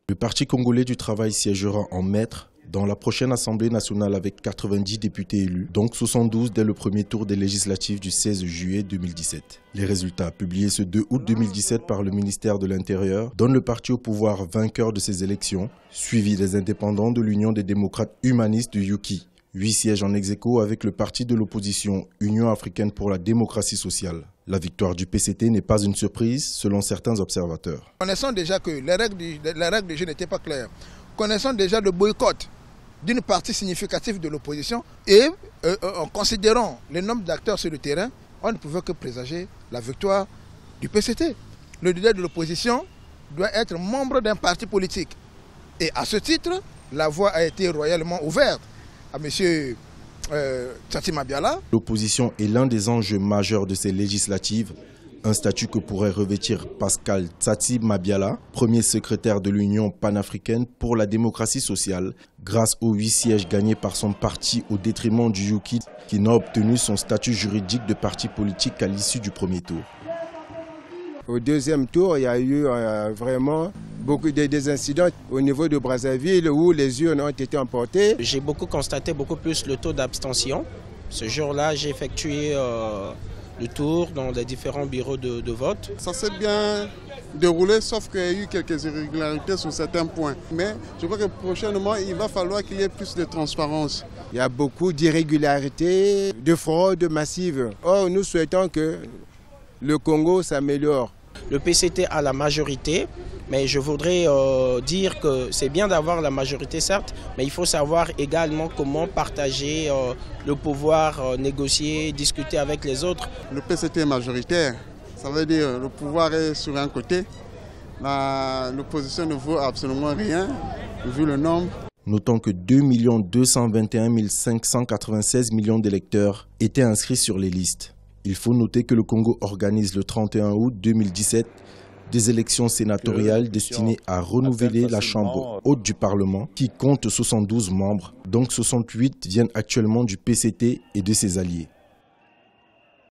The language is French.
Le Parti congolais du travail siégera en maître dans la prochaine Assemblée nationale avec 90 députés élus, donc 72 dès le premier tour des législatives du 16 juillet 2017. Les résultats publiés ce 2 août 2017 par le ministère de l'Intérieur donnent le parti au pouvoir vainqueur de ces élections, suivi des indépendants de l'Union des démocrates humanistes du UKI. 8 sièges en ex-aequo avec le parti de l'opposition Union africaine pour la démocratie sociale. La victoire du PCT n'est pas une surprise selon certains observateurs. Connaissant déjà que les règles du jeu n'étaient pas claires, connaissant déjà le boycott d'une partie significative de l'opposition et en considérant le nombre d'acteurs sur le terrain, on ne pouvait que présager la victoire du PCT. Le leader de l'opposition doit être membre d'un parti politique. Et à ce titre, la voie a été royalement ouverte à M. Tsatsi Mabiala. L'opposition est l'un des enjeux majeurs de ces législatives, un statut que pourrait revêtir Pascal Tsatsi Mabiala, premier secrétaire de l'Union panafricaine pour la démocratie sociale, grâce aux 8 sièges gagnés par son parti au détriment du UKI, qui n'a obtenu son statut juridique de parti politique qu'à l'issue du premier tour. Au deuxième tour, il y a eu vraiment beaucoup des incidents au niveau de Brazzaville où les urnes ont été emportées. J'ai constaté beaucoup plus le taux d'abstention. Ce jour-là, j'ai effectué le tour dans les différents bureaux de vote. Ça s'est bien déroulé, sauf qu'il y a eu quelques irrégularités sur certains points. Mais je crois que prochainement, il va falloir qu'il y ait plus de transparence. Il y a beaucoup d'irrégularités, de fraudes massives. Or, nous souhaitons que le Congo s'améliore. Le PCT a la majorité, mais je voudrais dire que c'est bien d'avoir la majorité, certes, mais il faut savoir également comment partager le pouvoir, négocier, discuter avec les autres. Le PCT est majoritaire, ça veut dire le pouvoir est sur un côté, l'opposition ne vaut absolument rien, vu le nombre. Notons que 2 221 596 millions d'électeurs étaient inscrits sur les listes. Il faut noter que le Congo organise le 31 août 2017 des élections sénatoriales destinées à renouveler la Chambre haute du Parlement qui compte 72 membres, donc 68 viennent actuellement du PCT et de ses alliés.